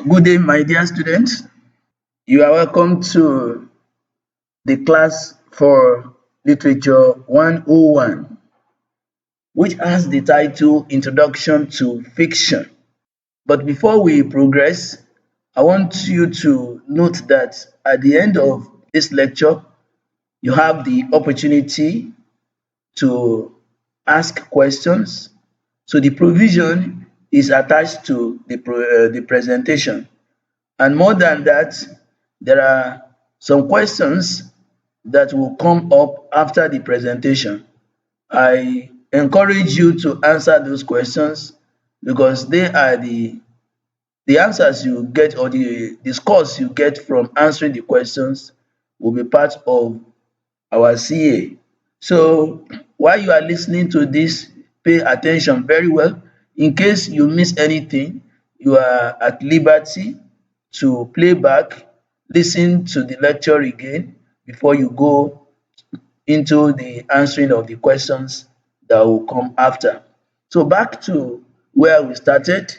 Good day, my dear students. You are welcome to the class for Literature 101, which has the title Introduction to Fiction. But before we progress, I want you to note that at the end of this lecture, you have the opportunity to ask questions. So the provision is attached to the presentation. And more than that, there are some questions that will come up after the presentation. I encourage you to answer those questions because they are the answers you get, or the scores you get from answering the questions will be part of our CA. So while you are listening to this, pay attention very well. In case you miss anything, you are at liberty to play back, listen to the lecture again before you go into the answering of the questions that will come after. So back to where we started.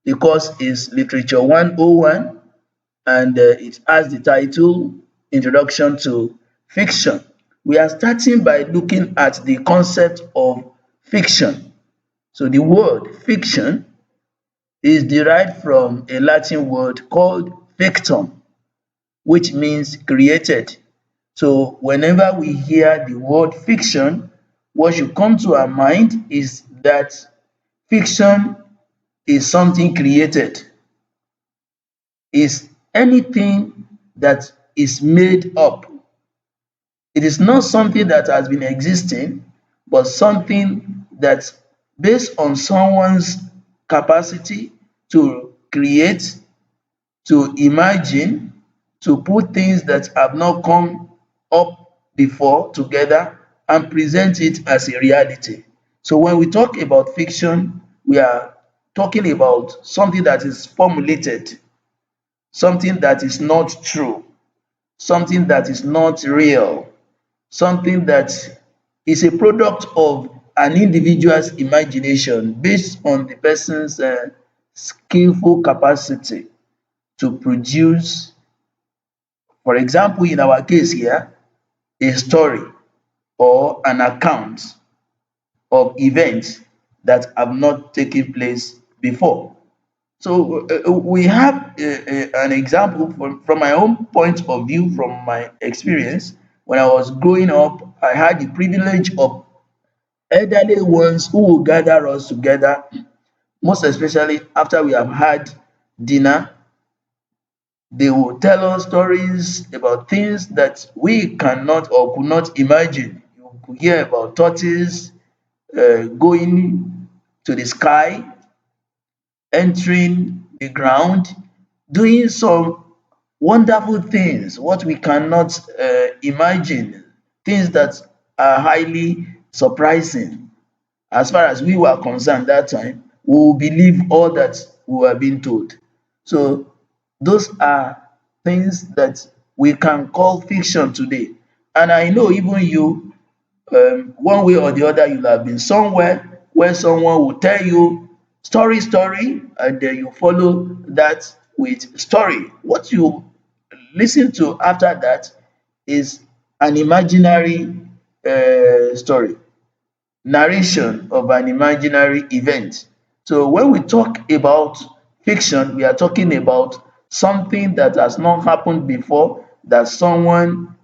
The course is Literature 101, and it has the title Introduction to Fiction. We are starting by looking at the concept of fiction. So the word fiction is derived from a Latin word called fictum, which means created. So whenever we hear the word fiction, what should come to our mind is that fiction is something created, is anything that is made up. It is not something that has been existing, but something that, based on someone's capacity to create, to imagine, to put things that have not come up before together and present it as a reality. So when we talk about fiction, we are talking about something that is formulated, something that is not true, something that is not real, something that is a product of an individual's imagination based on the person's skillful capacity to produce, for example, in our case here, a story or an account of events that have not taken place before. So we have an example from my own point of view, from my experience. When I was growing up, I had the privilege of elderly ones who will gather us together, most especially after we have had dinner. They will tell us stories about things that we cannot or could not imagine. You could hear about tortoise going to the sky, entering the ground, doing some wonderful things, what we cannot imagine, things that are highly surprising. As far as we were concerned that time, we will believe all that we were being told. So those are things that we can call fiction today. And I know even you, one way or the other, you'll have been somewhere where someone will tell you story, and then you follow that with story. What you listen to after that is an imaginary story, narration of an imaginary event. So when we talk about fiction, we are talking about something that has not happened before, that someone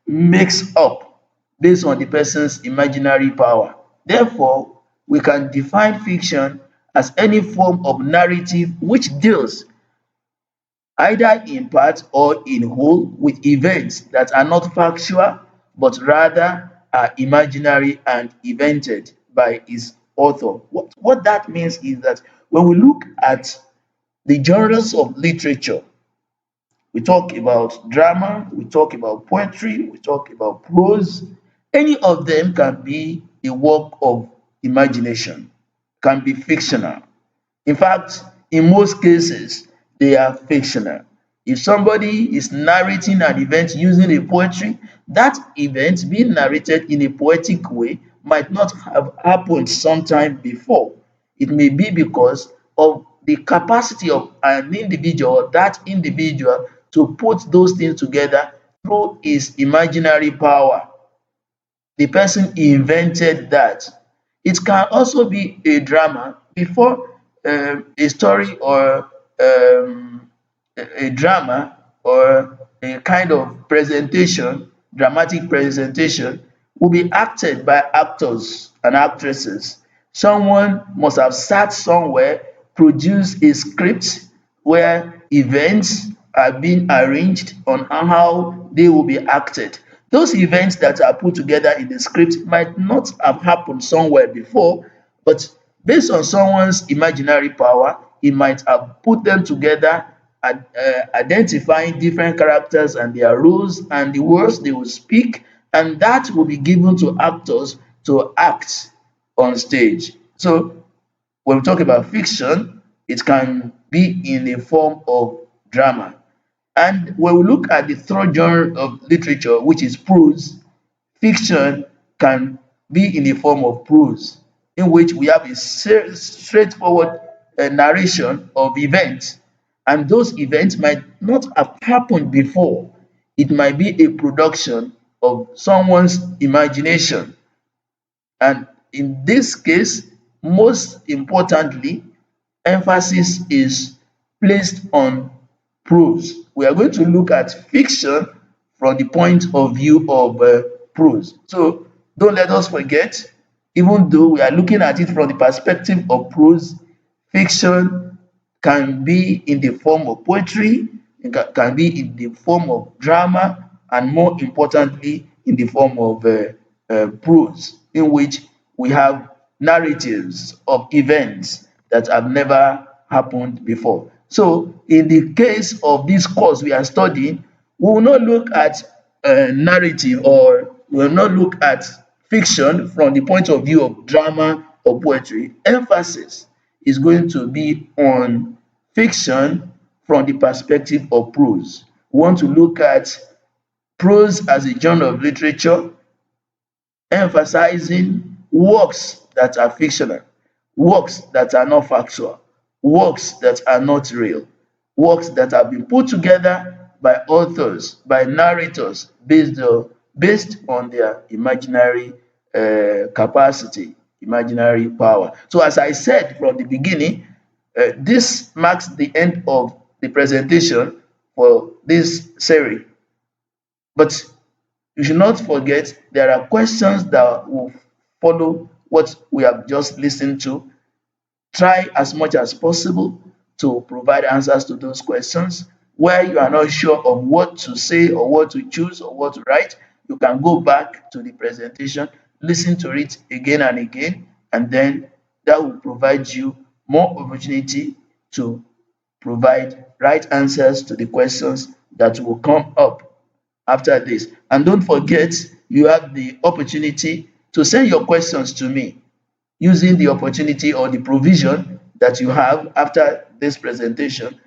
makes up based on the person's imaginary power. Therefore, we can define fiction as any form of narrative which deals, either in part or in whole, with events that are not factual but rather are imaginary and invented by its author. What that means is that when we look at the genres of literature, we talk about drama, we talk about poetry, we talk about prose. Any of them can be a work of imagination, can be fictional. In fact, in most cases, they are fictional. If somebody is narrating an event using a poetry, that event being narrated in a poetic way might not have happened sometime before. It may be because of the capacity of an individual, or that individual, to put those things together through his imaginary power. The person invented that. It can also be a drama before a story, or a drama, or a kind of presentation, dramatic presentation, will be acted by actors and actresses. Someone must have sat somewhere, produced a script where events are being arranged on how they will be acted. Those events that are put together in the script might not have happened somewhere before, but based on someone's imaginary power, he might have put them together, identifying different characters and their roles and the words they will speak, and that will be given to actors to act on stage. So when we talk about fiction, it can be in the form of drama. And when we look at the third genre of literature, which is prose, fiction can be in the form of prose, in which we have a straightforward narration of events, and those events might not have happened before. It might be a production of someone's imagination. And in this case, most importantly, emphasis is placed on prose. We are going to look at fiction from the point of view of prose. So don't let us forget, even though we are looking at it from the perspective of prose, fiction can be in the form of poetry, it can be in the form of drama, and more importantly, in the form of prose, in which we have narratives of events that have never happened before. So, in the case of this course we are studying, we will not look at narrative, or we will not look at fiction from the point of view of drama or poetry. Emphasis is going to be on fiction from the perspective of prose. We want to look at prose as a genre of literature, emphasizing works that are fictional, works that are not factual, works that are not real, works that have been put together by authors, by narrators, based on their imaginary capacity, imaginary power. So as I said from the beginning, this marks the end of the presentation for this series. But you should not forget there are questions that will follow what we have just listened to. Try as much as possible to provide answers to those questions. Where you are not sure of what to say, or what to choose, or what to write, you can go back to the presentation, listen to it again and again, and then that will provide you more opportunity to provide right answers to the questions that will come up after this. And don't forget, you have the opportunity to send your questions to me using the opportunity or the provision that you have after this presentation.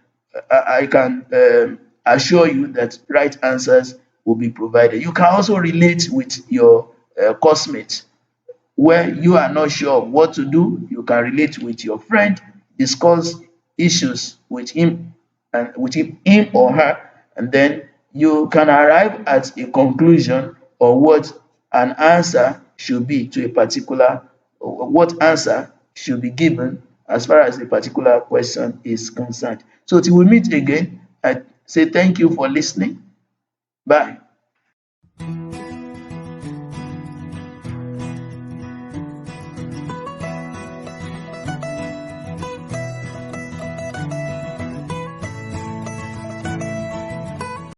I can assure you that right answers will be provided. You can also relate with your course mates. Where you are not sure of what to do, you can relate with your friend, discuss issues with him, and with him or her, and then you can arrive at a conclusion on what an answer should be to a particular, or what answer should be given as far as a particular question is concerned. So till we meet again, I say thank you for listening. Bye.